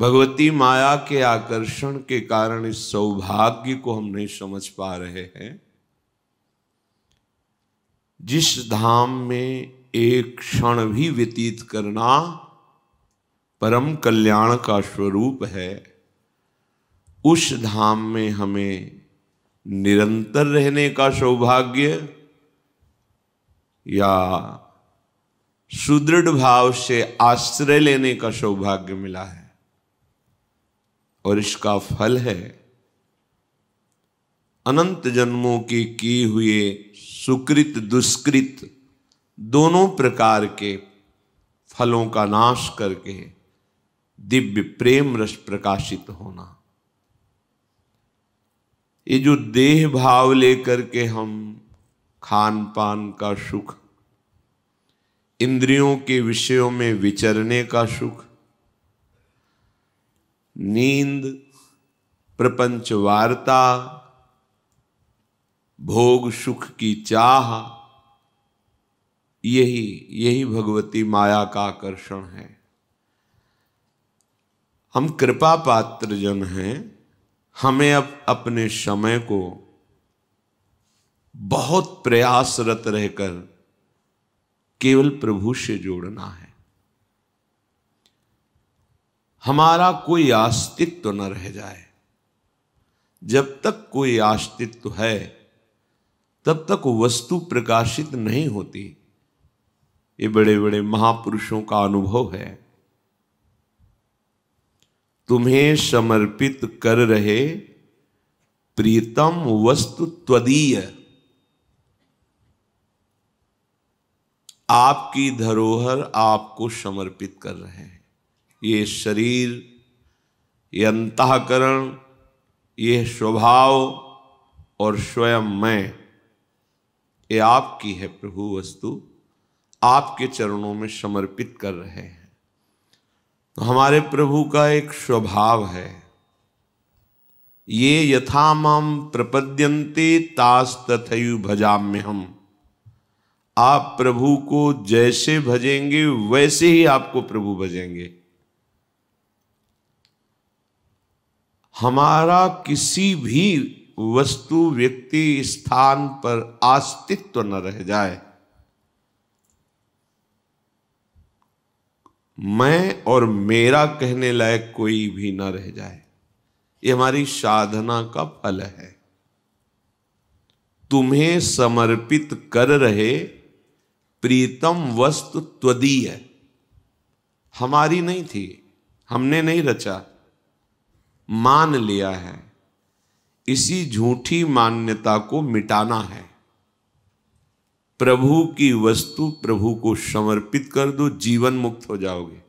भगवती माया के आकर्षण के कारण इस सौभाग्य को हम नहीं समझ पा रहे हैं। जिस धाम में एक क्षण भी व्यतीत करना परम कल्याण का स्वरूप है, उस धाम में हमें निरंतर रहने का सौभाग्य या सुदृढ़ भाव से आश्रय लेने का सौभाग्य मिला है। और इसका फल है अनंत जन्मों के किए हुए सुकृत दुष्कृत दोनों प्रकार के फलों का नाश करके दिव्य प्रेम रस प्रकाशित होना। ये जो देह भाव लेकर के हम खान पान का सुख, इंद्रियों के विषयों में विचरने का सुख, नींद, प्रपंच वार्ता, भोग सुख की चाह, यही भगवती माया का आकर्षण है। हम कृपा पात्र जन हैं, हमें अब अपने समय को बहुत प्रयासरत रहकर केवल प्रभु से जोड़ना है। हमारा कोई अस्तित्व न रह जाए। जब तक कोई अस्तित्व है तब तक वस्तु प्रकाशित नहीं होती। ये बड़े बड़े महापुरुषों का अनुभव है। तुम्हें समर्पित कर रहे प्रीतम वस्तु त्वदीय, आपकी धरोहर आपको समर्पित कर रहे हैं। ये शरीर, ये अंतःकरण, ये स्वभाव और स्वयं मैं, ये आपकी है प्रभु वस्तु, आपके चरणों में समर्पित कर रहे हैं। तो हमारे प्रभु का एक स्वभाव है, ये यथा माम प्रपद्यन्ते तास तथैव भजाम्यहम्। आप प्रभु को जैसे भजेंगे वैसे ही आपको प्रभु भजेंगे। हमारा किसी भी वस्तु, व्यक्ति, स्थान पर अस्तित्व न रह जाए। मैं और मेरा कहने लायक कोई भी न रह जाए। ये हमारी साधना का फल है। तुम्हें समर्पित कर रहे प्रीतम वस्तु त्वदीय, हमारी नहीं थी, हमने नहीं रचा, मान लिया है। इसी झूठी मान्यता को मिटाना है। प्रभु की वस्तु प्रभु को समर्पित कर दो, जीवन मुक्त हो जाओगे।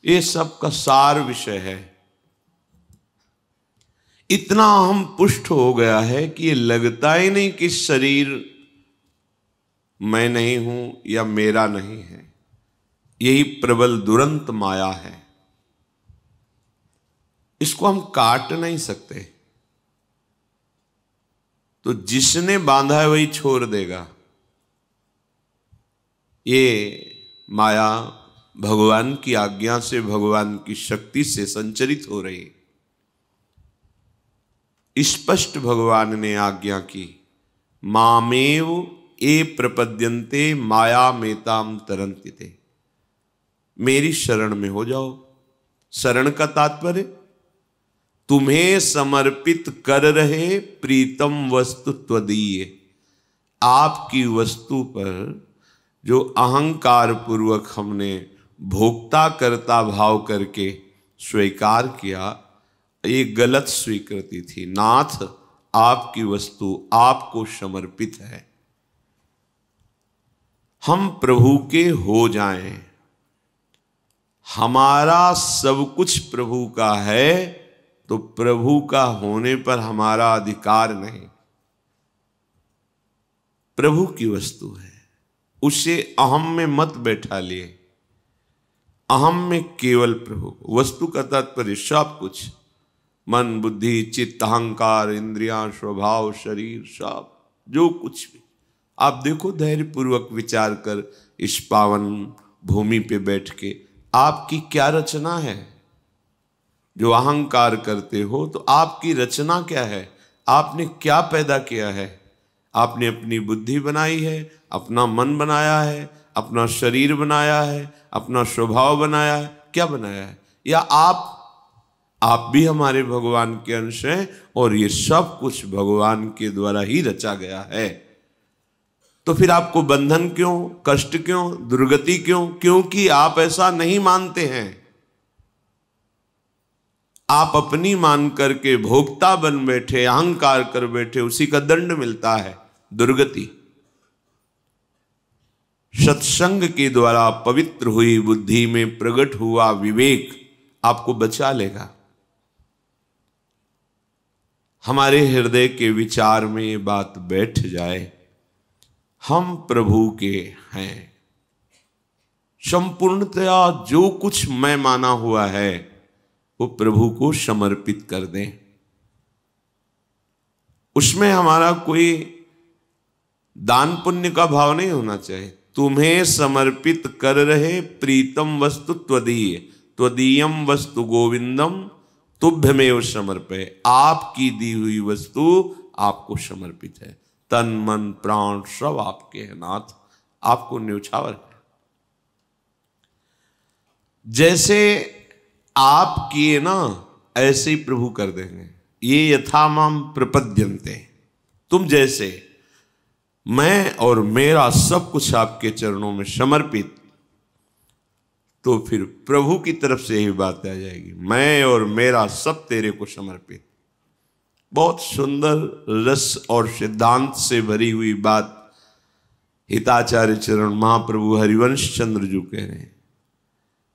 ये सब का सार विषय है। इतना हम पुष्ट हो गया है कि ये लगता ही नहीं कि शरीर मैं नहीं हूं या मेरा नहीं है। यही प्रबल दुरंत माया है। इसको हम काट नहीं सकते। तो जिसने बांधा है वही छोड़ देगा। ये माया भगवान की आज्ञा से, भगवान की शक्ति से संचरित हो रही। स्पष्ट भगवान ने आज्ञा की, मामेव ये प्रपद्यन्ते माया मेताम तरन्ति ते। मेरी शरण में हो जाओ। शरण का तात्पर्य तुम्हें समर्पित कर रहे प्रीतम वस्तु त्वदीय, आपकी वस्तु पर जो अहंकार पूर्वक हमने भोक्ता करता भाव करके स्वीकार किया, ये गलत स्वीकृति थी। नाथ, आपकी वस्तु आपको समर्पित है। हम प्रभु के हो जाएं। हमारा सब कुछ प्रभु का है, तो प्रभु का होने पर हमारा अधिकार नहीं। प्रभु की वस्तु है, उसे अहम में मत बैठा लिए। अहम में केवल प्रभु। वस्तु का तात्पर्य सब कुछ, मन, बुद्धि, चित्त, अहंकार, इंद्रियां, स्वभाव, शरीर, सब जो कुछ भी। आप देखो, धैर्य पूर्वक विचार कर इस पावन भूमि पे बैठ के आपकी क्या रचना है? जो अहंकार करते हो तो आपकी रचना क्या है? आपने क्या पैदा किया है? आपने अपनी बुद्धि बनाई है, अपना मन बनाया है, अपना शरीर बनाया है, अपना स्वभाव बनाया है, क्या बनाया है? या आप भी हमारे भगवान के अंश हैं और ये सब कुछ भगवान के द्वारा ही रचा गया है। तो फिर आपको बंधन क्यों, कष्ट क्यों, दुर्गति क्यों? क्योंकि आप ऐसा नहीं मानते हैं। आप अपनी मान करके भोक्ता बन बैठे, अहंकार कर बैठे, उसी का दंड मिलता है, दुर्गति। सत्संग के द्वारा पवित्र हुई बुद्धि में प्रकट हुआ विवेक आपको बचा लेगा। हमारे हृदय के विचार में ये बात बैठ जाए, हम प्रभु के हैं। संपूर्णतया जो कुछ मैं माना हुआ है वो प्रभु को समर्पित कर दें। उसमें हमारा कोई दान पुण्य का भाव नहीं होना चाहिए। तुम्हें समर्पित कर रहे प्रीतम वस्तु त्वदीय, त्वदीयम वस्तु गोविंदम तुभ्यमेव समर्पय। आपकी दी हुई वस्तु आपको समर्पित है। तन मन प्राण सब आपके हैं नाथ, आपको न्यौछावर है। जैसे आप किए ना ऐसे ही प्रभु कर देंगे। ये यथा माम प्रपद्यन्ते, तुम जैसे, मैं और मेरा सब कुछ आपके चरणों में समर्पित, तो फिर प्रभु की तरफ से ही बात आ जाएगी, मैं और मेरा सब तेरे को समर्पित। बहुत सुंदर रस और सिद्धांत से भरी हुई बात हिताचार्य चरण महाप्रभु हरिवंश चंद्र जी कह रहे हैं।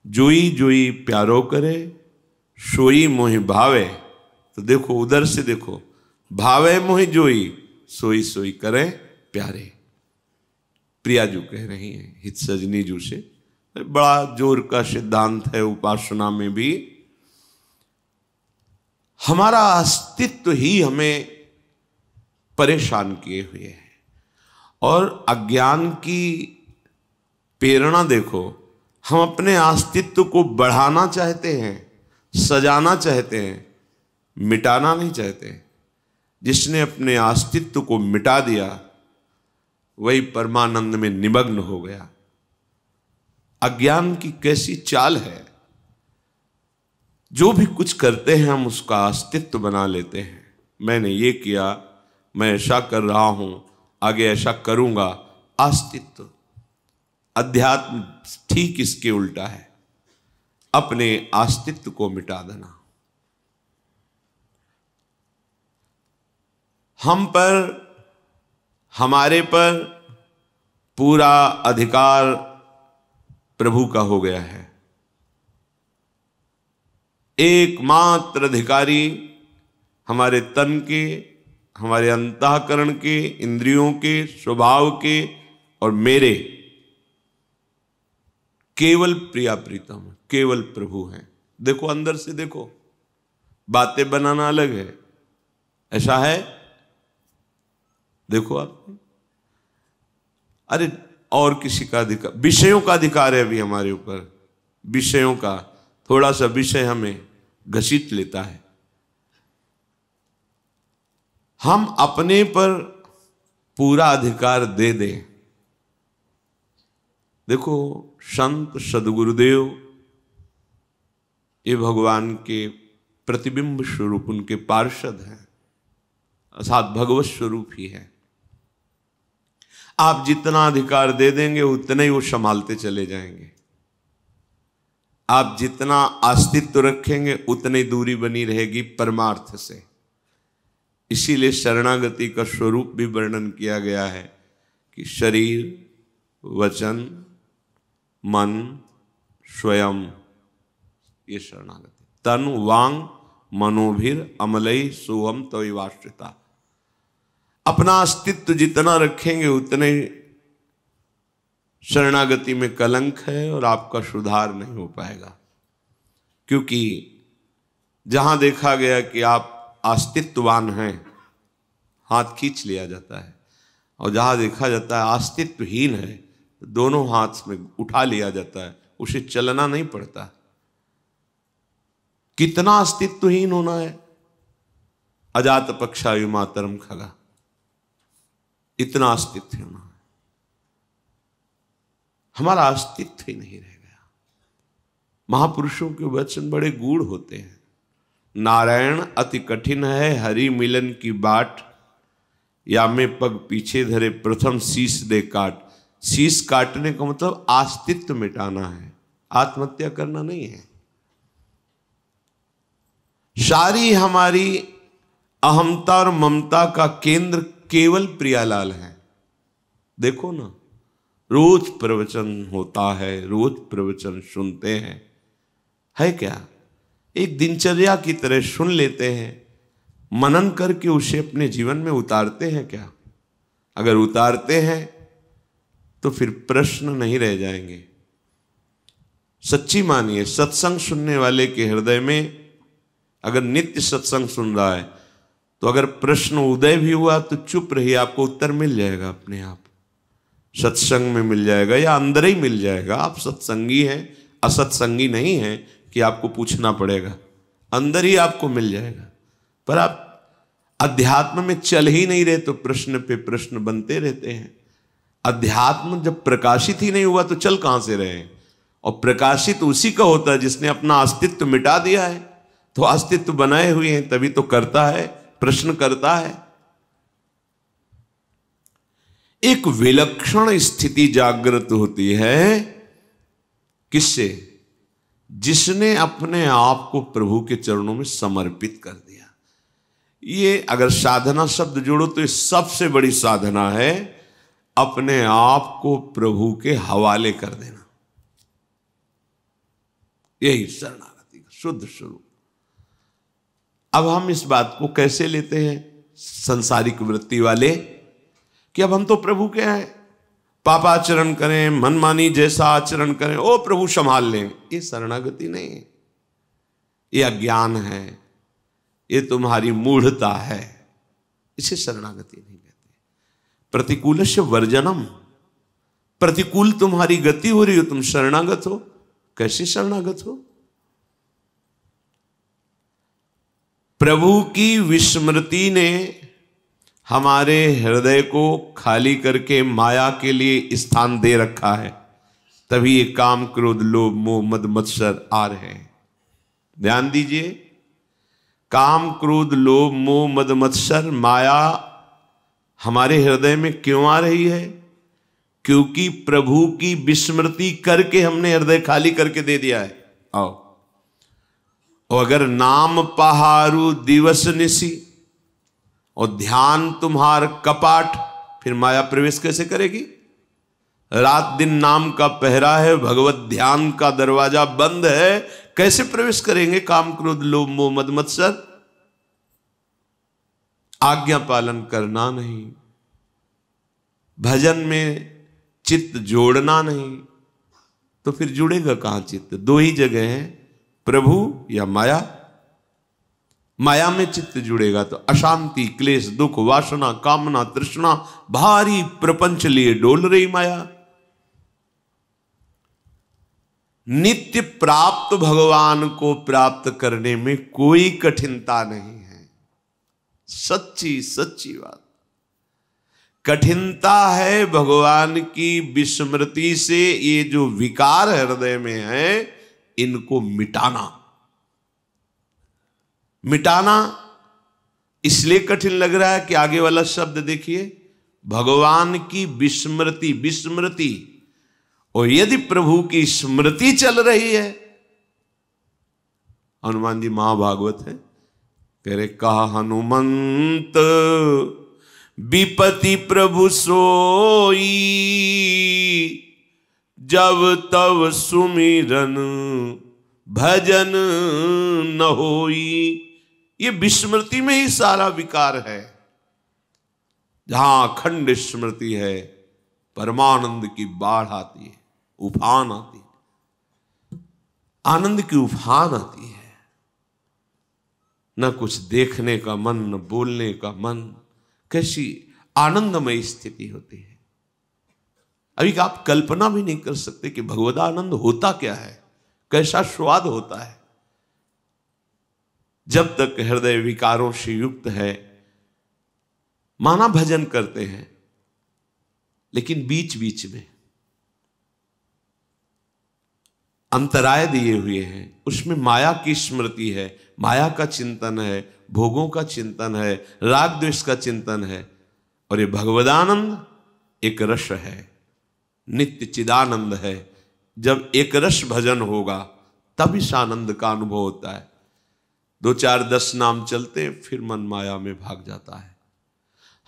जोई जोई प्यारो करे, सोई मोहि भावे। तो देखो उधर से देखो, भावे मोहि जोई, सोई सोई करे प्यारे। प्रिया जू कह रही हैं हित सजनी जू से। बड़ा जोर का सिद्धांत है उपासना में भी। हमारा अस्तित्व ही हमें परेशान किए हुए है और अज्ञान की प्रेरणा देखो। हम अपने अस्तित्व को बढ़ाना चाहते हैं, सजाना चाहते हैं, मिटाना नहीं चाहते। जिसने अपने अस्तित्व को मिटा दिया वही परमानंद में निमग्न हो गया। अज्ञान की कैसी चाल है, जो भी कुछ करते हैं हम उसका अस्तित्व बना लेते हैं। मैंने ये किया, मैं ऐसा कर रहा हूं, आगे ऐसा करूंगा। अस्तित्व। अध्यात्म ठीक इसके उल्टा है, अपने अस्तित्व को मिटा देना। हम पर, हमारे पर पूरा अधिकार प्रभु का हो गया है। एकमात्र अधिकारी हमारे तन के, हमारे अंतःकरण के, इंद्रियों के, स्वभाव के और मेरे केवल प्रिया प्रीतम, केवल प्रभु हैं। देखो अंदर से देखो, बातें बनाना अलग है, ऐसा है। देखो आप, अरे और किसी का अधिकार, विषयों का अधिकार है अभी हमारे ऊपर। विषयों का थोड़ा सा विषय हमें घसीट लेता है। हम अपने पर पूरा अधिकार दे दें। देखो संत सदगुरुदेव ये भगवान के प्रतिबिंब स्वरूप, उनके पार्षद हैं, अर्थात भगवत स्वरूप ही है। आप जितना अधिकार दे देंगे उतना ही वो संभालते चले जाएंगे। आप जितना अस्तित्व रखेंगे उतनी दूरी बनी रहेगी परमार्थ से। इसीलिए शरणागति का स्वरूप भी वर्णन किया गया है कि शरीर, वचन, मन, स्वयं, ये शरणागति। तन वांग मनोभिर अमलई सोहम तविवाश्रिता। अपना अस्तित्व जितना रखेंगे उतने शरणागति में कलंक है और आपका सुधार नहीं हो पाएगा। क्योंकि जहां देखा गया कि आप अस्तित्ववान हैं, हाथ खींच लिया जाता है, और जहां देखा जाता है अस्तित्वहीन है, दोनों हाथ में उठा लिया जाता है, उसे चलना नहीं पड़ता। कितना अस्तित्वहीन होना है। अजात पक्षायु मातरम खगा, इतना अस्तित्व होना है। हमारा अस्तित्व ही नहीं रह गया। महापुरुषों के वचन बड़े गूढ़ होते हैं। नारायण अति कठिन है, हरि मिलन की बाट, या में पग पीछे धरे प्रथम शीश दे काट। शीश काटने का मतलब अस्तित्व मिटाना है, आत्महत्या करना नहीं है। सारी हमारी अहमता और ममता का केंद्र केवल प्रियालाल है। देखो ना, रोज प्रवचन होता है, रोज प्रवचन सुनते हैं, है क्या? एक दिनचर्या की तरह सुन लेते हैं, मनन करके उसे अपने जीवन में उतारते हैं क्या? अगर उतारते हैं तो फिर प्रश्न नहीं रह जाएंगे। सच्ची मानिए, सत्संग सुनने वाले के हृदय में अगर नित्य सत्संग सुन रहा है तो अगर प्रश्न उदय भी हुआ तो चुप रहिए, आपको उत्तर मिल जाएगा अपने आप। सत्संग में मिल जाएगा या अंदर ही मिल जाएगा। आप सत्संगी हैं, असत्संगी नहीं हैं कि आपको पूछना पड़ेगा, अंदर ही आपको मिल जाएगा। पर आप अध्यात्म में चल ही नहीं रहे तो प्रश्न पे प्रश्न बनते रहते हैं। अध्यात्म जब प्रकाशित ही नहीं हुआ तो चल कहां से रहे? और प्रकाशित उसी का होता है जिसने अपना अस्तित्व मिटा दिया है। तो अस्तित्व बनाए हुए हैं तभी तो करता है, प्रश्न करता है। एक विलक्षण स्थिति जागृत होती है किससे? जिसने अपने आप को प्रभु के चरणों में समर्पित कर दिया। ये अगर साधना शब्द जोड़ो तो ये सबसे बड़ी साधना है, अपने आप को प्रभु के हवाले कर देना। यही शरणागति का शुद्ध स्वरूप। अब हम इस बात को कैसे लेते हैं संसारिक वृत्ति वाले कि अब हम तो प्रभु के हैं, पापाचरण करें, मनमानी जैसा आचरण करें, ओ प्रभु संभाल लें। ये शरणागति नहीं है, ये अज्ञान है, ये तुम्हारी मूढ़ता है। इसे शरणागति नहीं कहते। प्रतिकूलस्य वर्जनम, प्रतिकूल तुम्हारी गति हो रही हो, तुम शरणागत हो। कैसे शरणागत हो? प्रभु की विस्मृति ने हमारे हृदय को खाली करके माया के लिए स्थान दे रखा है, तभी ये काम क्रोध लोभ मोह मद मत्सर आ रहे हैं। ध्यान दीजिए, काम क्रोध लोभ मोह मद मत्सर माया हमारे हृदय में क्यों आ रही है? क्योंकि प्रभु की विस्मृति करके हमने हृदय खाली करके दे दिया है। आओ, और अगर नाम पहारू दिवस निसी और ध्यान तुम्हार कपाट, फिर माया प्रवेश कैसे करेगी? रात दिन नाम का पहरा है, भगवत ध्यान का दरवाजा बंद है, कैसे प्रवेश करेंगे काम क्रोध लोभ मोह मद मत्सर? आज्ञा पालन करना नहीं, भजन में चित्त जोड़ना नहीं, तो फिर जुड़ेगा कहां चित्त? दो ही जगह है, प्रभु या माया। माया में चित्त जुड़ेगा तो अशांति क्लेश दुख वासना कामना तृष्णा भारी प्रपंच लिए डोल रही माया। नित्य प्राप्त भगवान को प्राप्त करने में कोई कठिनता नहीं है। सच्ची सच्ची बात। कठिनता है भगवान की विस्मृति से ये जो विकार हृदय में है इनको मिटाना। मिटाना इसलिए कठिन लग रहा है कि आगे वाला शब्द देखिए, भगवान की विस्मृति। विस्मृति, और यदि प्रभु की स्मृति चल रही है, हनुमान जी महाभागवत है, कह रहे कहा हनुमंत विपति प्रभु सोई, जब तब सुमिरन भजन न होई। ये विस्मृति में ही सारा विकार है। जहां अखंड स्मृति है परमानंद की बाढ़ आती है, उफान आती है, आनंद की उफान आती है। न कुछ देखने का मन, न बोलने का मन। कैसी आनंदमय स्थिति होती है। अभी आप कल्पना भी नहीं कर सकते कि भगवदानंद होता क्या है, कैसा स्वाद होता है। जब तक हृदय विकारों से युक्त है, माना भजन करते हैं, लेकिन बीच बीच में अंतराय दिए हुए हैं, उसमें माया की स्मृति है, माया का चिंतन है, भोगों का चिंतन है, राग द्वेष का चिंतन है। और ये भगवदानंद एक रस है, नित्य चिदानंद है। जब एक रस भजन होगा तब इस आनंद का अनुभव होता है। 2 4 10 नाम चलते फिर मन माया में भाग जाता है।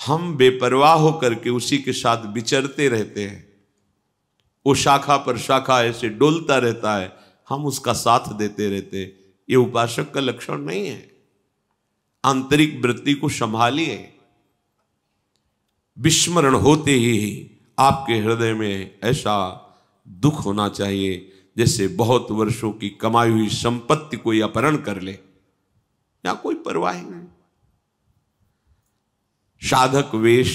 हम बेपरवाह होकर के उसी के साथ विचरते रहते हैं, वो शाखा पर शाखा ऐसे डोलता रहता है, हम उसका साथ देते रहते। ये उपासक का लक्षण नहीं है। आंतरिक वृत्ति को संभालिए। विस्मरण होते ही आपके हृदय में ऐसा दुख होना चाहिए जैसे बहुत वर्षों की कमाई हुई संपत्ति कोई अपहरण कर ले, या कोई परवाह नहीं। साधक वेश,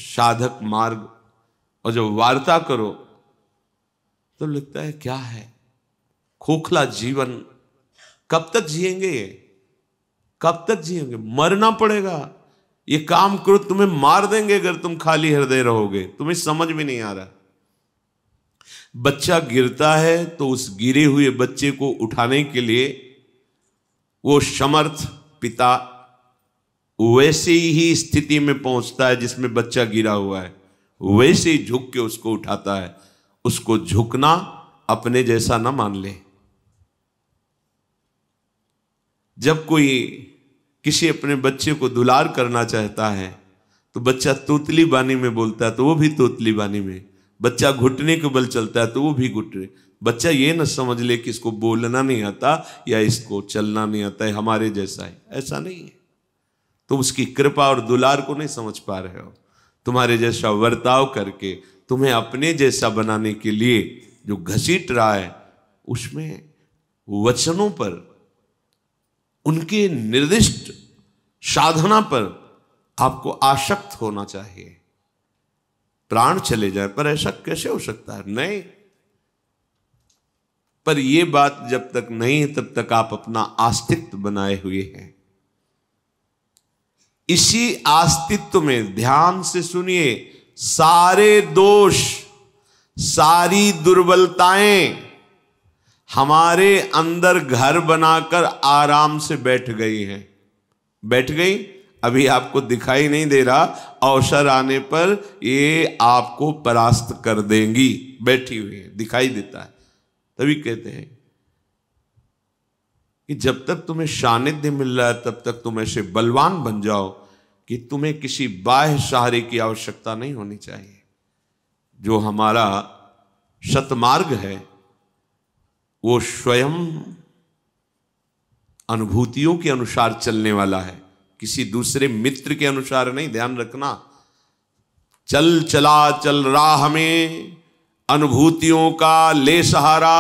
साधक मार्ग, और जब वार्ता करो तो लगता है क्या है, खोखला जीवन, कब तक जिएंगे ये, कब तक जिएंगे, मरना पड़ेगा। ये काम करो, तुम्हें मार देंगे अगर तुम खाली हृदय रहोगे। तुम्हें समझ में नहीं आ रहा। बच्चा गिरता है तो उस गिरे हुए बच्चे को उठाने के लिए वो समर्थ पिता वैसे ही स्थिति में पहुंचता है जिसमें बच्चा गिरा हुआ है, वैसे ही झुक के उसको उठाता है। उसको झुकना अपने जैसा ना मान ले। जब कोई किसी अपने बच्चे को दुलार करना चाहता है तो बच्चा तोतली बानी में बोलता है तो वो भी तोतली बानी में, बच्चा घुटने के बल चलता है तो वो भी घुटने। बच्चा ये न समझ ले कि इसको बोलना नहीं आता या इसको चलना नहीं आता है, हमारे जैसा है, ऐसा नहीं है। तुम उसकी कृपा और दुलार को नहीं समझ पा रहे हो। तुम्हारे जैसा वर्ताव करके तुम्हें अपने जैसा बनाने के लिए जो घसीट रहा है, उसमें वचनों पर, उनके निर्दिष्ट साधना पर आपको आसक्त होना चाहिए। प्राण चले जाए पर ऐसा कैसे हो सकता है? नहीं, पर यह बात जब तक नहीं है तब तक आप अपना अस्तित्व बनाए हुए हैं। इसी अस्तित्व में ध्यान से सुनिए, सारे दोष, सारी दुर्बलताएं हमारे अंदर घर बनाकर आराम से बैठ गई हैं। बैठ गई, अभी आपको दिखाई नहीं दे रहा, अवसर आने पर ये आपको परास्त कर देंगी। बैठी हुई है, दिखाई देता है। तभी कहते हैं कि जब तक तुम्हें सानिध्य मिल रहा है तब तक तुम ऐसे बलवान बन जाओ कि तुम्हें किसी बाह्य सहारे की आवश्यकता नहीं होनी चाहिए। जो हमारा सतमार्ग है वो स्वयं अनुभूतियों के अनुसार चलने वाला है, किसी दूसरे मित्र के अनुसार नहीं। ध्यान रखना, चल चला चल राह में अनुभूतियों का ले सहारा,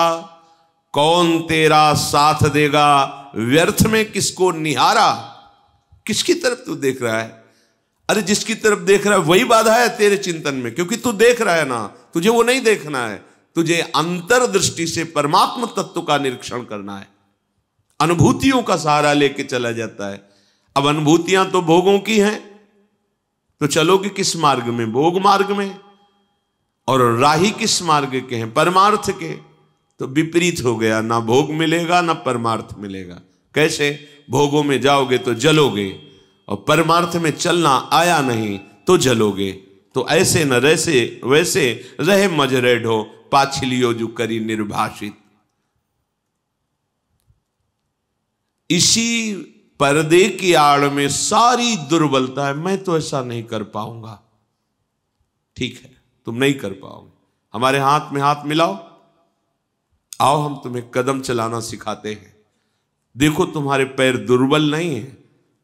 कौन तेरा साथ देगा व्यर्थ में किसको निहारा। किसकी तरफ तू देख रहा है? अरे जिसकी तरफ देख रहा है वही बाधा है तेरे चिंतन में, क्योंकि तू देख रहा है ना, तुझे वो नहीं देखना है। तुझे अंतर्दृष्टि से परमात्मा तत्व का निरीक्षण करना है। अनुभूतियों का सहारा लेके चला जाता है। अब अनुभूतियां तो भोगों की हैं, तो चलोगे किस मार्ग में? भोग मार्ग में। और राही किस मार्ग के हैं? परमार्थ के। तो विपरीत हो गया, ना भोग मिलेगा ना परमार्थ मिलेगा। कैसे? भोगों में जाओगे तो जलोगे, और परमार्थ में चलना आया नहीं तो जलोगे। तो ऐसे न वैसे वैसे रहे मजरे ढो, पाछलियो जो करी निर्भाषित। इसी पर्दे की आड़ में सारी दुर्बलता है। मैं तो ऐसा नहीं कर पाऊंगा। ठीक है, तुम नहीं कर पाओगे। हमारे हाथ में हाथ मिलाओ, आओ हम तुम्हें कदम चलाना सिखाते हैं। देखो तुम्हारे पैर दुर्बल नहीं है,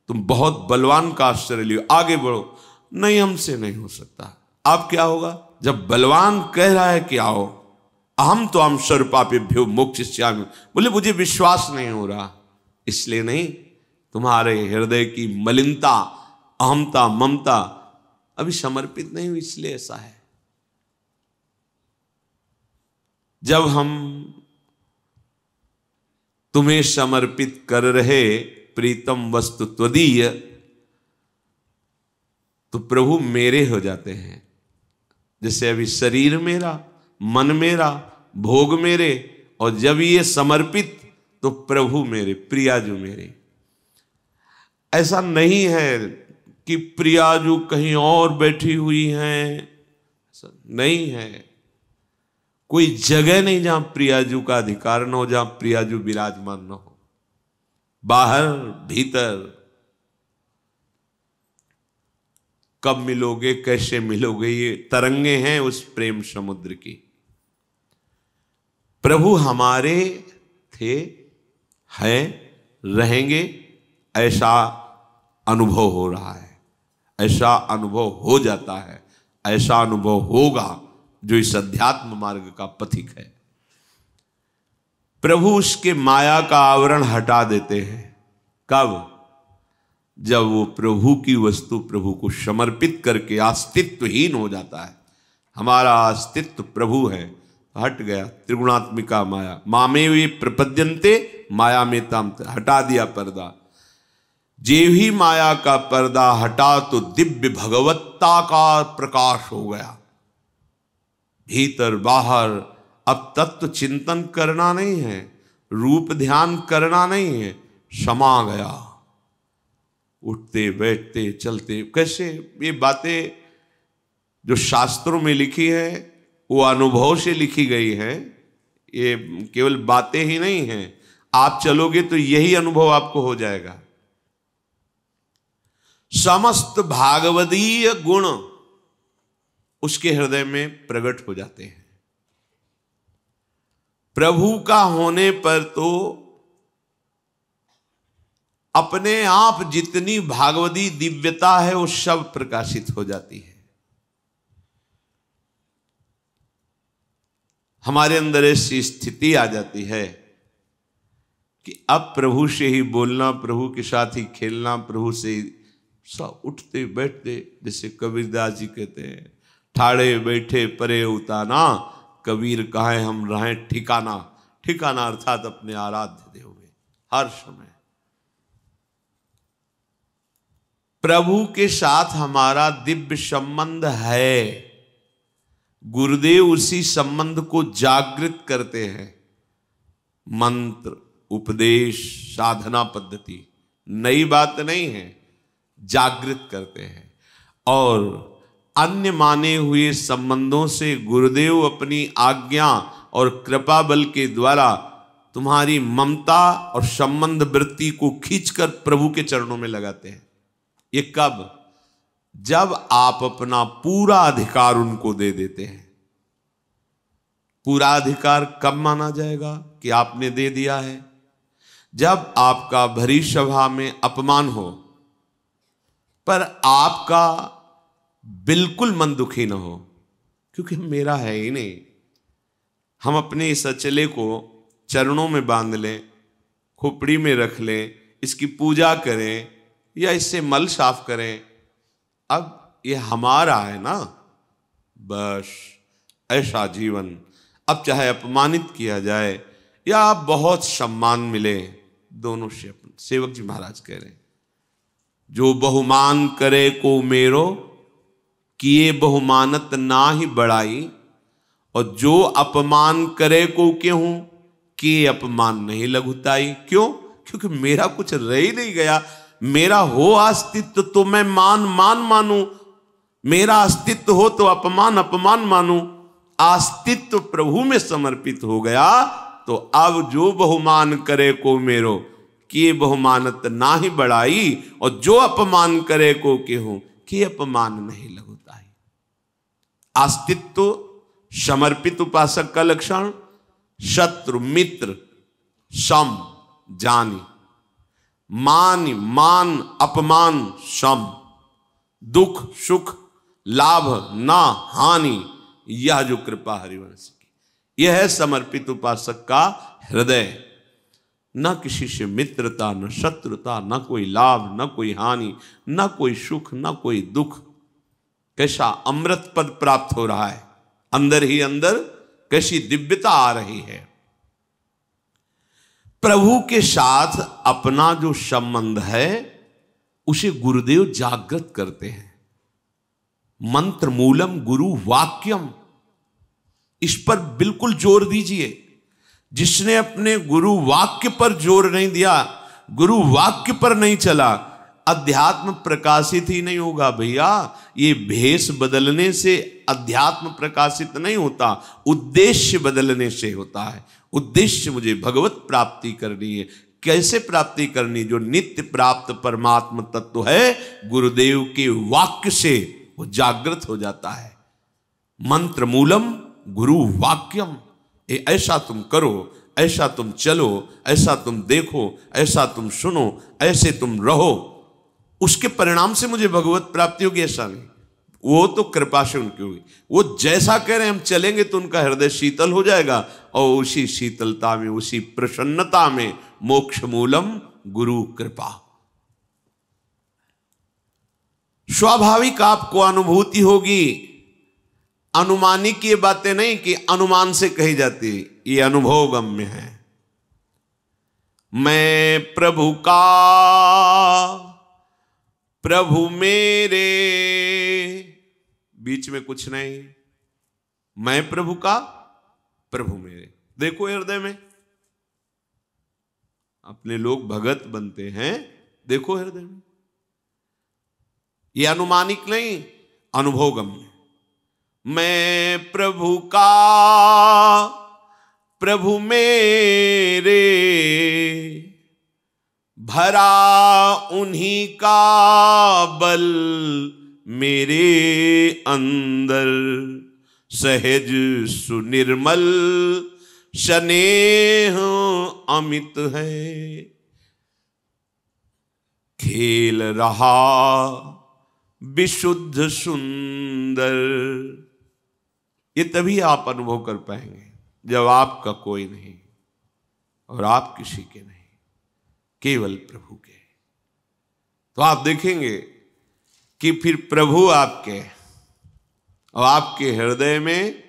तुम बहुत बलवान का आश्रय लियो, आगे बढ़ो। नहीं, हमसे नहीं हो सकता। अब क्या होगा? जब बलवान कह रहा है कि आओ, अहम तो हम सर्वपापेभ्यो मोक्षयिष्यामि, बोले मुझे विश्वास नहीं हो रहा। इसलिए नहीं, तुम्हारे हृदय की मलिनता, अहमता, ममता अभी समर्पित नहीं हुई, इसलिए ऐसा है। जब हम तुम्हें समर्पित कर रहे प्रीतम वस्तु त्वदीय, तो प्रभु मेरे हो जाते हैं। जैसे अभी शरीर मेरा, मन मेरा, भोग मेरे, और जब ये समर्पित तो प्रभु मेरे, प्रियाजू मेरे। ऐसा नहीं है कि प्रियाजू कहीं और बैठी हुई हैं, ऐसा नहीं है। कोई जगह नहीं जहां प्रियाजू का अधिकार न हो, जहां प्रियाजू विराजमान न हो। बाहर भीतर कब मिलोगे, कैसे मिलोगे, ये तरंगे हैं उस प्रेम समुद्र की। प्रभु हमारे थे, हैं, रहेंगे, ऐसा अनुभव हो रहा है, ऐसा अनुभव हो जाता है, ऐसा अनुभव होगा जो इस अध्यात्म मार्ग का पथिक है। प्रभु उसके माया का आवरण हटा देते हैं। कब? जब वो प्रभु की वस्तु प्रभु को समर्पित करके अस्तित्वहीन हो जाता है। हमारा अस्तित्व प्रभु है, हट गया त्रिगुणात्मिका माया। मामे वे प्रपद्यन्ते माया में ताम, हटा दिया पर्दा। जे ही माया का पर्दा हटा तो दिव्य भगवत्ता का प्रकाश हो गया। भीतर बाहर अब तत्व चिंतन करना नहीं है, रूप ध्यान करना नहीं है, समा गया। उठते बैठते चलते, कैसे ये बातें जो शास्त्रों में लिखी है वो अनुभव से लिखी गई है। ये केवल बातें ही नहीं हैं, आप चलोगे तो यही अनुभव आपको हो जाएगा। समस्त भागवदीय गुण उसके हृदय में प्रकट हो जाते हैं। प्रभु का होने पर तो अपने आप जितनी भागवती दिव्यता है वो सब प्रकाशित हो जाती है। हमारे अंदर ऐसी स्थिति आ जाती है कि अब प्रभु से ही बोलना, प्रभु के साथ ही खेलना, प्रभु से सब उठते बैठते, जैसे कबीरदास जी कहते हैं, ठाड़े बैठे परे उताना, कबीर कहे हम रहें ठिकाना। ठिकाना अर्थात अपने आराध्य देव में हर समय प्रभु के साथ हमारा दिव्य संबंध है। गुरुदेव उसी संबंध को जागृत करते हैं। मंत्र, उपदेश, साधना पद्धति नई बात नहीं है, जागृत करते हैं। और अन्य माने हुए संबंधों से गुरुदेव अपनी आज्ञा और कृपा बल के द्वारा तुम्हारी ममता और संबंध वृत्ति को खींचकर प्रभु के चरणों में लगाते हैं। ये कब? जब आप अपना पूरा अधिकार उनको दे देते हैं। पूरा अधिकार कब माना जाएगा कि आपने दे दिया है? जब आपका भरी सभा में अपमान हो पर आपका बिल्कुल मन दुखी ना हो, क्योंकि मेरा है ही नहीं। हम अपने इस अचले को चरणों में बांध लें, खोपड़ी में रख लें, इसकी पूजा करें या इससे मल साफ करें, अब ये हमारा है ना, बस ऐसा जीवन। अब चाहे अपमानित किया जाए या बहुत सम्मान मिले, दोनों से अपन। सेवक जी महाराज कह रहे हैं, जो बहुमान करे को मेरो, किए बहुमानत ना ही बढ़ाई, और जो अपमान करे को केहूं, किए अपमान नहीं लघुताई। क्यों? क्योंकि मेरा कुछ रह ही नहीं गया। मेरा हो अस्तित्व तो मैं मान मानूं, मेरा अस्तित्व हो तो अपमान अपमान मानूं। अस्तित्व प्रभु में समर्पित हो गया तो अब जो बहुमान करे को मेरो, किए बहुमानत ना ही बढ़ाई, और जो अपमान करे को केहूं, कि अपमान नहीं लघुताई। अस्तित्व समर्पित उपासक का लक्षण शत्रु मित्र सम जानी, मान अपमान सम, दुख सुख लाभ ना हानि, यह जो कृपा हरिवंश की, यह है समर्पित उपासक का हृदय। न किसी से मित्रता, न शत्रुता, न कोई लाभ, न कोई हानि, न कोई सुख, न कोई दुख। कैसा अमृत पद प्राप्त हो रहा है, अंदर ही अंदर कैसी दिव्यता आ रही है। प्रभु के साथ अपना जो संबंध है उसे गुरुदेव जागृत करते हैं। मंत्र मूलम गुरु वाक्यम, इस पर बिल्कुल जोर दीजिए। जिसने अपने गुरु वाक्य पर जोर नहीं दिया, गुरु वाक्य पर नहीं चला, अध्यात्म प्रकाशित ही नहीं होगा भैया। ये भेष बदलने से अध्यात्म प्रकाशित नहीं होता, उद्देश्य बदलने से होता है। उद्देश्य मुझे भगवत प्राप्ति करनी है। कैसे प्राप्ति करनी? जो नित्य प्राप्त परमात्म तत्व है, गुरुदेव के वाक्य से वो जागृत हो जाता है। मंत्र मूलम गुरु वाक्यम, ऐसा तुम करो, ऐसा तुम चलो, ऐसा तुम देखो, ऐसा तुम सुनो, ऐसे तुम रहो, उसके परिणाम से मुझे भगवत प्राप्ति होगी, ऐसा नहीं। वो तो कृपा से उनकी होगी। वो जैसा कह रहे हैं हम चलेंगे तो उनका हृदय शीतल हो जाएगा, और उसी शीतलता में, उसी प्रसन्नता में मोक्ष मूलम गुरु कृपा। स्वाभाविक आपको अनुभूति होगी। अनुमानिक ये बातें नहीं कि अनुमान से कही जाती, ये अनुभव गम्य है। मैं प्रभु का, प्रभु मेरे, बीच में कुछ नहीं। मैं प्रभु का, प्रभु मेरे। देखो हृदय में, अपने लोग भगत बनते हैं, देखो हृदय में। ये अनुमानिक नहीं, अनुभव गम्य। मैं प्रभु का, प्रभु मेरे, भरा उन्हीं का बल मेरे अंदर, सहज सुनिर्मल स्नेह अमित है, खेल रहा विशुद्ध सुंदर। ये तभी आप अनुभव कर पाएंगे जब आपका कोई नहीं और आप किसी के नहीं, केवल प्रभु के। तो आप देखेंगे कि फिर प्रभु आपके और आपके हृदय में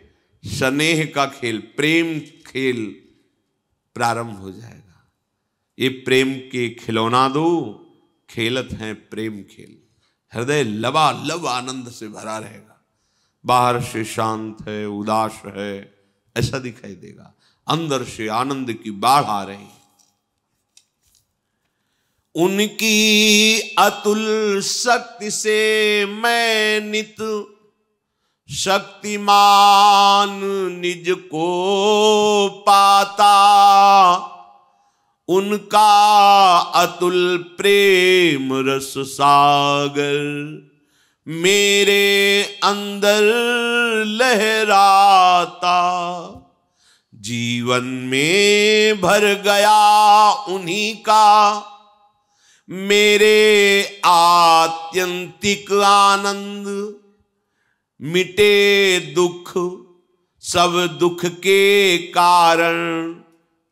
स्नेह का खेल, प्रेम खेल प्रारंभ हो जाएगा। ये प्रेम के खिलौना दो, खेलत हैं प्रेम खेल। हृदय लबालब आनंद से भरा रहेगा। बाहर से शांत है, उदास है, ऐसा दिखाई देगा, अंदर से आनंद की बाढ़ आ रही। उनकी अतुल शक्ति से मैं नित शक्तिमान निज को पाता, उनका अतुल प्रेम रस सागर मेरे अंदर लहराता। जीवन में भर गया उन्हीं का मेरे आत्यंतिक आनंद, मिटे दुख सब दुख के कारण,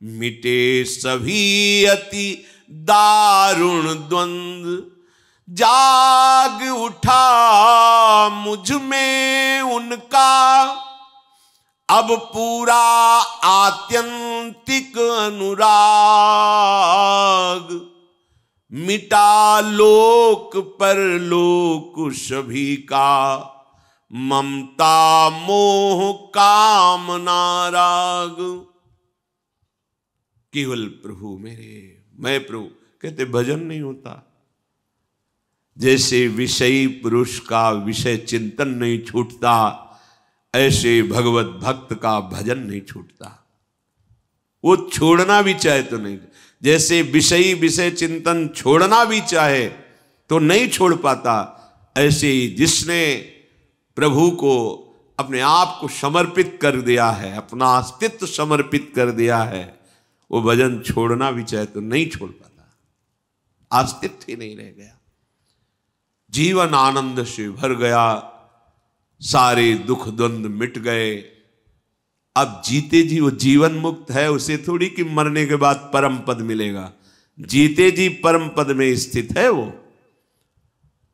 मिटे सभी अति दारुण द्वंद्व। जाग उठा मुझ में उनका अब पूरा आत्यंतिक अनुराग, मिटा लोक पर लोक सभी का ममता मोह कामना राग। केवल प्रभु मेरे, मैं प्रभु। कहते भजन नहीं होता। जैसे विषयी पुरुष का विषय चिंतन नहीं छूटता, ऐसे भगवत भक्त का भजन नहीं छूटता। वो छोड़ना भी चाहे तो नहीं, जैसे विषयी विषय चिंतन छोड़ना भी चाहे तो नहीं छोड़ पाता, ऐसे ही जिसने प्रभु को अपने आप को समर्पित कर दिया है, अपना अस्तित्व समर्पित कर दिया है, वो भजन छोड़ना भी चाहे तो नहीं छोड़ पाता। अस्तित्व ही नहीं रह गया। जीवन आनंद से भर गया, सारे दुख द्वंद्व मिट गए। अब जीते जी वो जीवन मुक्त है, उसे थोड़ी कि मरने के बाद परम पद मिलेगा। जीते जी परम पद में स्थित है। वो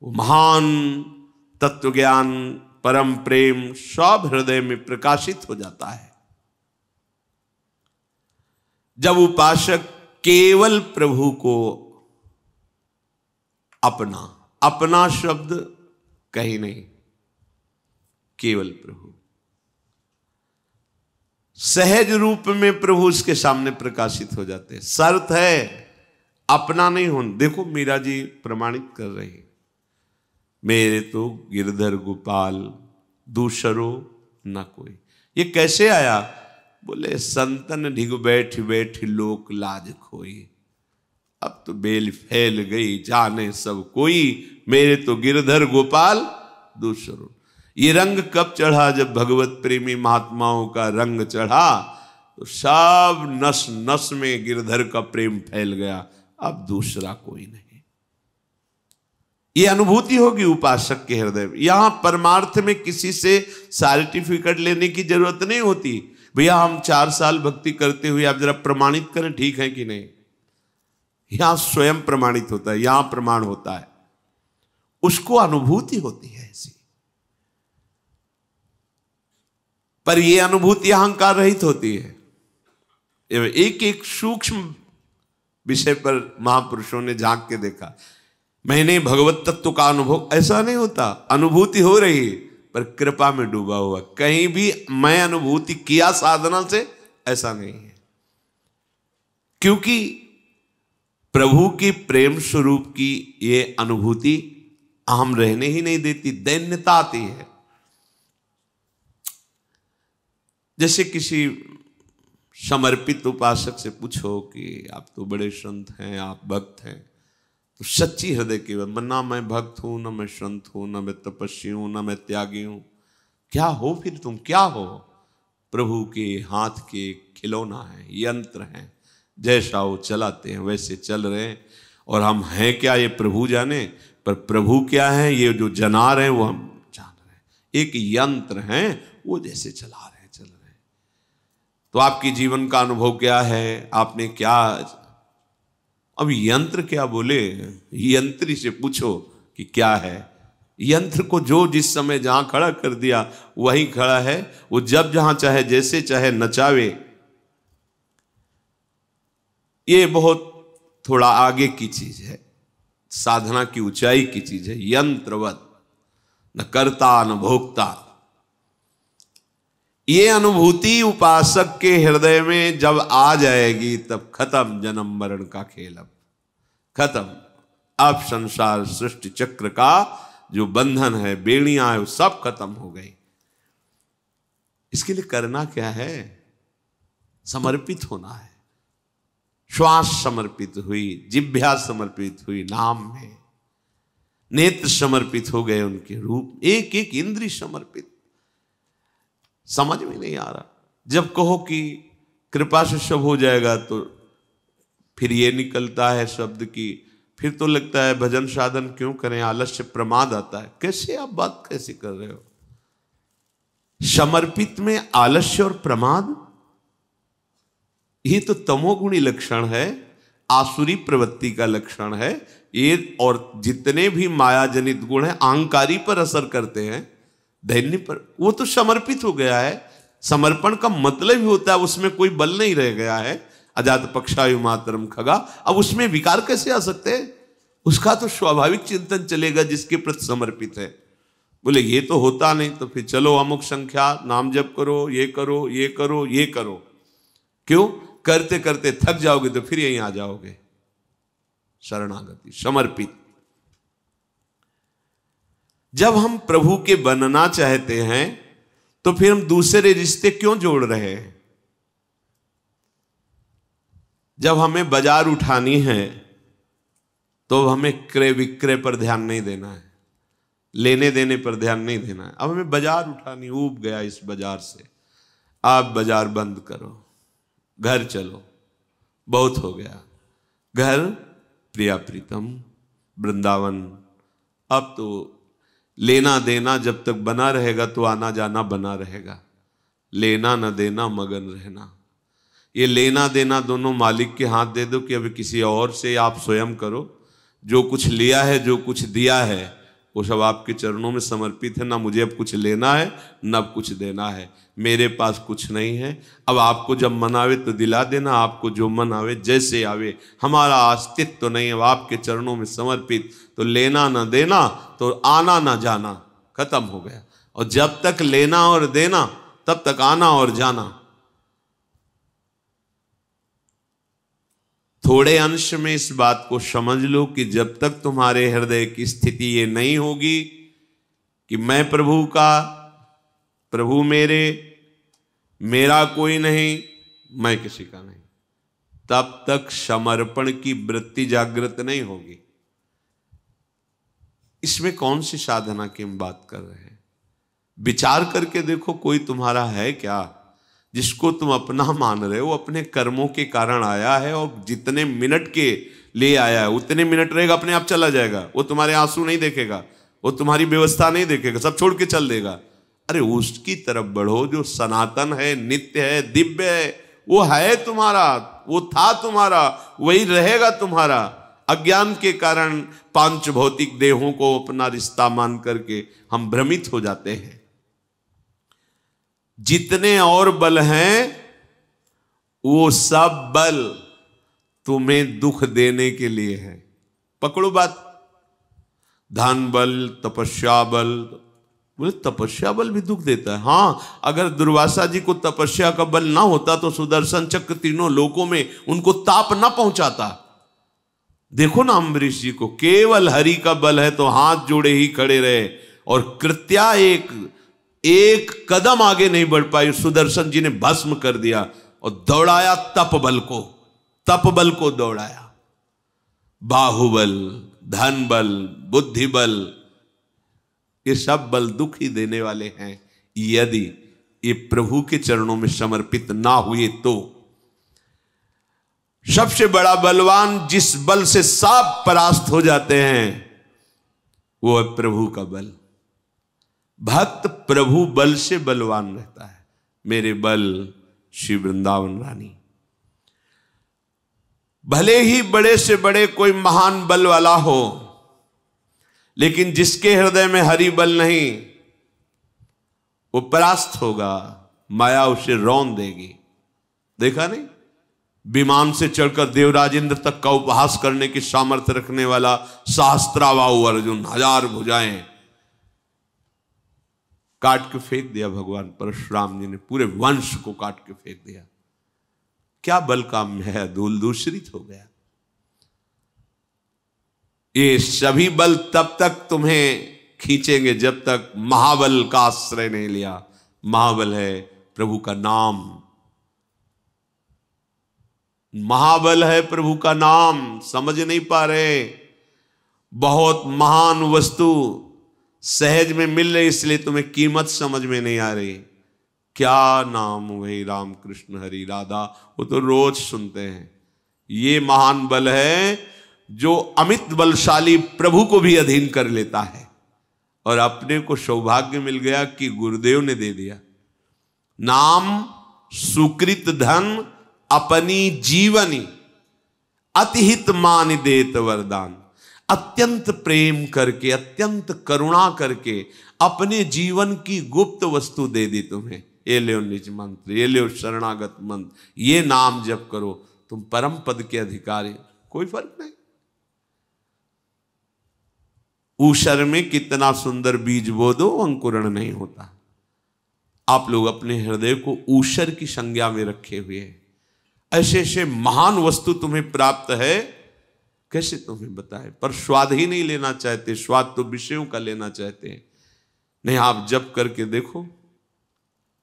महान तत्व ज्ञान, परम प्रेम सब हृदय में प्रकाशित हो जाता है। जब उपासक केवल प्रभु को अपना शब्द कहीं नहीं, केवल प्रभु, सहज रूप में प्रभु उसके सामने प्रकाशित हो जाते हैं। शर्त है अपना नहीं होना। देखो मीरा जी प्रमाणित कर रही, मेरे तो गिरधर गोपाल दूसरो न कोई। ये कैसे आया? बोले संतन ढिग बैठ बैठ लोक लाज खोई। अब तो बेल फैल गई जाने सब कोई, मेरे तो गिरधर गोपाल दूसरो। ये रंग कब चढ़ा? जब भगवत प्रेमी महात्माओं का रंग चढ़ा तो सब नस नस में गिरधर का प्रेम फैल गया, अब दूसरा कोई नहीं। ये अनुभूति होगी उपासक के हृदय में। यहां परमार्थ में किसी से सर्टिफिकेट लेने की जरूरत नहीं होती। भैया हम 4 साल भक्ति करते हुए आप जरा प्रमाणित करें ठीक है कि नहीं। यहां स्वयं प्रमाणित होता है, यहां प्रमाण होता है, उसको अनुभूति होती है ऐसी। पर यह अनुभूति अहंकार रहित होती है। एक एक सूक्ष्म विषय पर महापुरुषों ने झांक के देखा। मैंने भगवत तत्व का अनुभव, ऐसा नहीं होता। अनुभूति हो रही पर कृपा में डूबा हुआ, कहीं भी मैं अनुभूति किया साधना से, ऐसा नहीं है। क्योंकि प्रभु की प्रेम स्वरूप की ये अनुभूति अहम रहने ही नहीं देती, दैन्यता आती है। जैसे किसी समर्पित उपासक से पूछो कि आप तो बड़े संत हैं, आप भक्त हैं, तो सच्ची हृदय की बात, ना मैं भक्त हूं, ना मैं संत हूं, ना मैं तपस्वी हूं, ना मैं त्यागी हूं, क्या हो फिर तुम? क्या हो? प्रभु के हाथ के खिलौना है, यंत्र हैं, जैसा वो चलाते हैं वैसे चल रहे हैं। और हम हैं क्या ये प्रभु जाने, पर प्रभु क्या है ये जो जना रहे हैं वो हम जान रहे हैं। एक यंत्र है, वो जैसे चला रहे हैं, चल रहे हैं। तो आपकी जीवन का अनुभव क्या है? आपने क्या, अब यंत्र क्या बोले, यंत्री से पूछो कि क्या है। यंत्र को जो जिस समय जहां खड़ा कर दिया वहीं खड़ा है, वो जब जहां चाहे जैसे चाहे नचावे। ये बहुत थोड़ा आगे की चीज है, साधना की ऊंचाई की चीज है। यंत्रवत, न कर्ता न भोक्ता। ये अनुभूति उपासक के हृदय में जब आ जाएगी तब खत्म जन्म मरण का खेल, अब खत्म। अब संसार सृष्टि चक्र का जो बंधन है, बेड़ियां है, वो सब खत्म हो गई। इसके लिए करना क्या है? समर्पित होना है। श्वास समर्पित हुई, जिह्वा समर्पित हुई नाम में, नेत्र समर्पित हो गए उनके रूप, एक एक इंद्रिय समर्पित। समझ में नहीं आ रहा। जब कहो कि कृपा से सब हो जाएगा तो फिर ये निकलता है शब्द की, फिर तो लगता है भजन साधन क्यों करें, आलस्य प्रमाद आता है। कैसे आप बात कैसे कर रहे हो? समर्पित में आलस्य और प्रमाद, ये तो तमोगुणी लक्षण है, आसुरी प्रवृत्ति का लक्षण है ये। और जितने भी माया जनित गुण हैं अहंकारी पर असर करते हैं, दैन्य पर, वो तो समर्पित हो गया है। समर्पण का मतलब ही होता है उसमें कोई बल नहीं रह गया है। अजात पक्षायु मातरम खगा, अब उसमें विकार कैसे आ सकते हैं? उसका तो स्वाभाविक चिंतन चलेगा जिसके प्रति समर्पित है। बोले ये तो होता नहीं, तो फिर चलो अमुक संख्या नाम जप करो, ये करो, ये करो, ये करो। क्यों? करते करते थक जाओगे तो फिर यहीं आ जाओगे। शरणागति, समर्पित। जब हम प्रभु के बनना चाहते हैं तो फिर हम दूसरे रिश्ते क्यों जोड़ रहे हैं? जब हमें बाजार उठानी है तो हमें क्रय विक्रय पर ध्यान नहीं देना है, लेने देने पर ध्यान नहीं देना है। अब हमें बाजार उठानी, ऊब गया इस बाजार से, आप बाजार बंद करो, घर चलो, बहुत हो गया। घर, प्रिया प्रीतम, वृंदावन। अब तो लेना देना जब तक बना रहेगा तो आना जाना बना रहेगा। लेना न देना मगन रहना। ये लेना देना दोनों मालिक के हाथ दे दो कि अब किसी और से आप स्वयं करो। जो कुछ लिया है, जो कुछ दिया है, वो सब आपके चरणों में समर्पित है। ना मुझे अब कुछ लेना है, न अब कुछ देना है। मेरे पास कुछ नहीं है। अब आपको जब मन आवे तो दिला देना, आपको जो मन आवे जैसे आवे। हमारा अस्तित्व तो नहीं, अब आपके चरणों में समर्पित। तो लेना ना देना, तो आना ना जाना, खत्म हो गया। और जब तक लेना और देना, तब तक आना और जाना। थोड़े अंश में इस बात को समझ लो कि जब तक तुम्हारे हृदय की स्थिति ये नहीं होगी कि मैं प्रभु का, प्रभु मेरे, मेरा कोई नहीं, मैं किसी का नहीं, तब तक समर्पण की वृत्ति जागृत नहीं होगी। इसमें कौन सी साधना की हम बात कर रहे हैं? विचार करके देखो, कोई तुम्हारा है क्या जिसको तुम अपना मान रहे हो? अपने कर्मों के कारण आया है, और जितने मिनट के लिए आया है उतने मिनट रहेगा, अपने आप चला जाएगा। वो तुम्हारे आंसू नहीं देखेगा, वो तुम्हारी व्यवस्था नहीं देखेगा, सब छोड़ के चल देगा। अरे उसकी तरफ बढ़ो जो सनातन है, नित्य है, दिव्य है। वो है तुम्हारा, वो था तुम्हारा, वही रहेगा तुम्हारा। अज्ञान के कारण पांच भौतिक देहों को अपना रिश्ता मान करके हम भ्रमित हो जाते हैं। जितने और बल हैं, वो सब बल तुम्हें दुख देने के लिए है। पकड़ो बात। धन बल, तपस्या बल। बोले तपस्या बल भी दुख देता है? हां, अगर दुर्वासा जी को तपस्या का बल ना होता तो सुदर्शन चक्र तीनों लोकों में उनको ताप ना पहुंचाता। देखो ना अम्बरीश जी को, केवल हरि का बल है तो हाथ जोड़े ही खड़े रहे, और कृत्या एक कदम आगे नहीं बढ़ पाई। सुदर्शन जी ने भस्म कर दिया और दौड़ाया तप बल को दौड़ाया। बाहुबल, धन बल, बुद्धि बल, ये सब बल दुख ही देने वाले हैं यदि ये प्रभु के चरणों में समर्पित ना हुए तो। सबसे बड़ा बलवान जिस बल से सब परास्त हो जाते हैं, वो है प्रभु का बल। भक्त प्रभु बल से बलवान रहता है। मेरे बल श्री वृंदावन रानी। भले ही बड़े से बड़े कोई महान बल वाला हो, लेकिन जिसके हृदय में हरि बल नहीं, वो परास्त होगा, माया उसे रौंद देगी। देखा नहीं? विमान से चढ़कर देवराज इंद्र तक का उपहास करने की सामर्थ्य रखने वाला सहस्त्राबाहु अर्जुन, 1000 भुजाएं, काट के फेंक दिया भगवान परशुराम जी ने। पूरे वंश को काट के फेंक दिया। क्या बल काम है? धूल दूषित हो गया। ये सभी बल तब तक तुम्हें खींचेंगे जब तक महाबल का आश्रय नहीं लिया। महाबल है प्रभु का नाम। महाबल है प्रभु का नाम। समझ नहीं पा रहे? बहुत महान वस्तु सहज में मिल रही, इसलिए तुम्हें कीमत समझ में नहीं आ रही। क्या नाम वही राम कृष्ण हरि राधा, वो तो रोज सुनते हैं। ये महान बल है जो अमित बलशाली प्रभु को भी अधीन कर लेता है। और अपने को सौभाग्य मिल गया कि गुरुदेव ने दे दिया। नाम, सुकृत धन, अपनी जीवनी, अतिहित मान देत वरदान। अत्यंत प्रेम करके, अत्यंत करुणा करके अपने जीवन की गुप्त वस्तु दे दी तुम्हें। ये लो निज मंत्र, ये लो शरणागत मंत्र, ये नाम जप करो, तुम परम पद के अधिकारी। कोई फर्क नहीं। ऊषर में कितना सुंदर बीज बो दो, अंकुरण नहीं होता। आप लोग अपने हृदय को ऊषर की संज्ञा में रखे हुए हैं। ऐसे ऐसे महान वस्तु तुम्हें प्राप्त है, कैसे तुम्हें बताए? पर स्वाद ही नहीं लेना चाहते। स्वाद तो विषयों का लेना चाहते हैं। नहीं, आप जप करके देखो,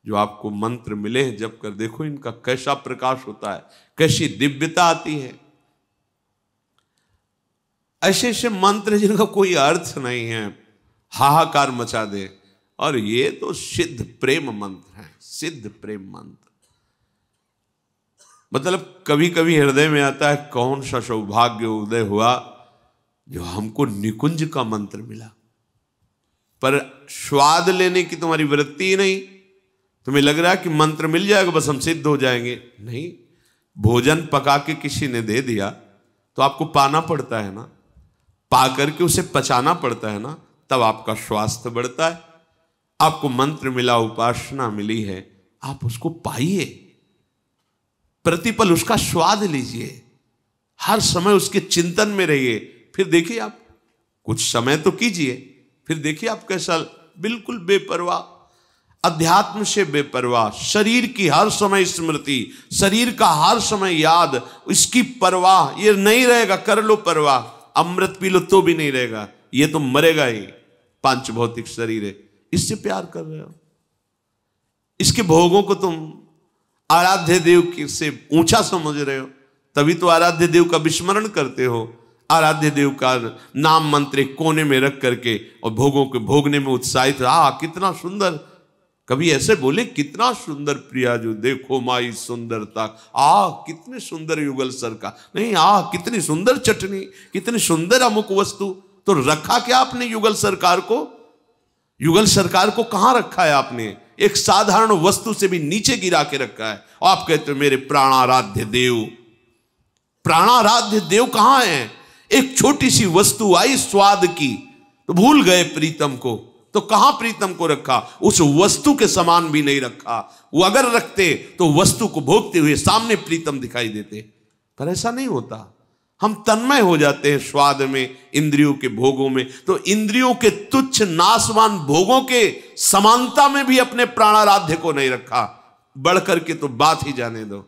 जो आपको मंत्र मिले हैं जप कर देखो, इनका कैसा प्रकाश होता है, कैसी दिव्यता आती है। ऐसे ऐसे मंत्र जिनका कोई अर्थ नहीं है, हाहाकार मचा दे। और ये तो सिद्ध प्रेम मंत्र है, सिद्ध प्रेम मंत्र। मतलब कभी कभी हृदय में आता है, कौन सा सौभाग्य उदय हुआ जो हमको निकुंज का मंत्र मिला। पर स्वाद लेने की तुम्हारी वृत्ति ही नहीं। तुम्हें लग रहा है कि मंत्र मिल जाएगा बस हम सिद्ध हो जाएंगे। नहीं, भोजन पका के किसी ने दे दिया तो आपको पाना पड़ता है ना, पा करके उसे पचाना पड़ता है ना, तब आपका स्वास्थ्य बढ़ता है। आपको मंत्र मिला, उपासना मिली है, आप उसको पाइए, प्रतिपल उसका स्वाद लीजिए, हर समय उसके चिंतन में रहिए। फिर देखिए, आप कुछ समय तो कीजिए, फिर देखिए आप कैसा, बिल्कुल बेपरवाह, अध्यात्म से बेपरवाह, शरीर की हर समय स्मृति, शरीर का हर समय याद, इसकी परवाह, ये नहीं रहेगा। कर लो परवाह, अमृत पी लो तो भी नहीं रहेगा, ये तो मरेगा ही। पांच भौतिक शरीर है, इससे प्यार कर रहे हो, इसके भोगों को तुम आराध्य देव की से ऊंचा समझ रहे हो, तभी तो आराध्य देव का विस्मरण करते हो। आराध्य देव का नाम मंत्र कोने में रख करके और भोगों के भोगने में उत्साहित, कितना सुंदर, कभी ऐसे बोले कितना सुंदर प्रिया जो देखो माई सुंदरता, कितने सुंदर युगल सर का, नहीं, कितनी सुंदर चटनी, कितनी सुंदर अमुक वस्तु। तो रखा क्या आपने युगल सरकार को? युगल सरकार को कहां रखा है आपने? एक साधारण वस्तु से भी नीचे गिरा के रखा है। और आप कहते हो मेरे प्राणाराध्य देव। प्राणाराध्य देव कहां है? एक छोटी सी वस्तु आई स्वाद की तो भूल गए प्रीतम को, तो कहां प्रीतम को रखा? उस वस्तु के समान भी नहीं रखा। वो अगर रखते तो वस्तु को भोगते हुए सामने प्रीतम दिखाई देते, पर ऐसा नहीं होता। हम तन्मय हो जाते हैं स्वाद में, इंद्रियों के भोगों में। तो इंद्रियों के तुच्छ नाशवान भोगों के समानता में भी अपने प्राणाराध्य को नहीं रखा। बढ़कर के तो बात ही जाने दो।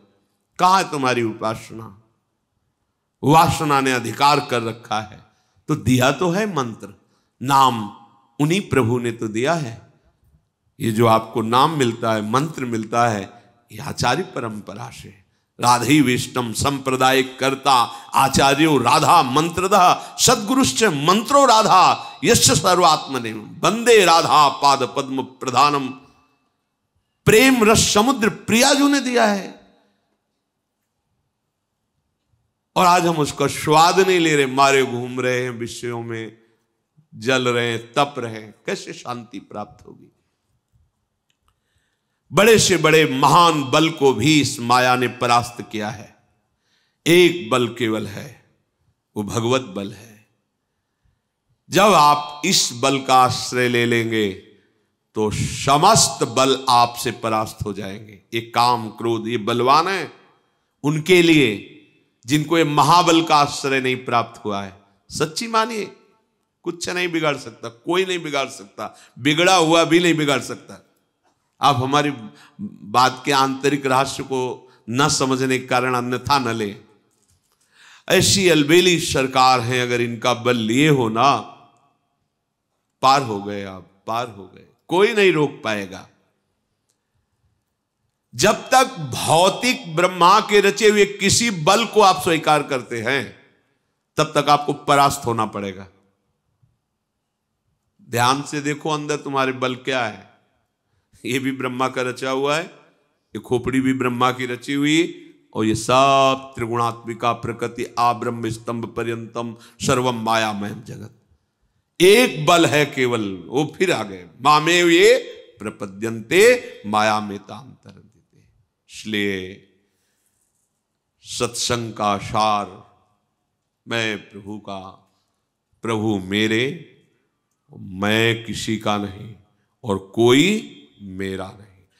कहां है तुम्हारी उपासना? वासना ने अधिकार कर रखा है। तो दिया तो है मंत्र, नाम उन्हीं प्रभु ने तो दिया है। ये जो आपको नाम मिलता है, मंत्र मिलता है, ये आचार्य परंपरा से। राधे विष्णम संप्रदाय कर्ता आचार्यो राधा मंत्रदा सद्गुरुश्च मंत्रो राधा यश सर्वात्मने वंदे राधा पाद पद्म प्रधानम। प्रेम रस समुद्र प्रियाजू ने दिया है, और आज हम उसका स्वाद नहीं ले रहे, मारे घूम रहे हैं विषयों में, जल रहे हैं, तप रहे हैं। कैसे शांति प्राप्त होगी? बड़े से बड़े महान बल को भी इस माया ने परास्त किया है। एक बल केवल है, वो भगवत बल है। जब आप इस बल का आश्रय ले लेंगे तो समस्त बल आपसे परास्त हो जाएंगे। ये काम क्रोध, ये बलवान है उनके लिए जिनको ये महाबल का आश्रय नहीं प्राप्त हुआ है। सच्ची मानिए, कुछ नहीं बिगाड़ सकता, कोई नहीं बिगाड़ सकता, बिगड़ा हुआ भी नहीं बिगाड़ सकता। आप हमारी बात के आंतरिक रहस्य को न समझने के कारण अन्यथा न ले। ऐसी अलबेली सरकार है, अगर इनका बल लिए हो ना, पार हो गए आप, पार हो गए, कोई नहीं रोक पाएगा। जब तक भौतिक ब्रह्मा के रचे हुए किसी बल को आप स्वीकार करते हैं, तब तक आपको परास्त होना पड़ेगा। ध्यान से देखो अंदर तुम्हारे बल क्या है। ये भी ब्रह्मा का रचा हुआ है, ये खोपड़ी भी ब्रह्मा की रची हुई, और ये सब त्रिगुणात्मिका प्रकृति आ ब्रह्म स्तंभ पर्यंतम सर्वम मायामय जगत। एक बल है केवल, वो फिर आ गए मामेव ये प्रपद्यन्ते माया में तांतर। इसलिए सत्संग का सार, मैं प्रभु का, प्रभु मेरे, मैं किसी का नहीं और कोई मेरा नहीं।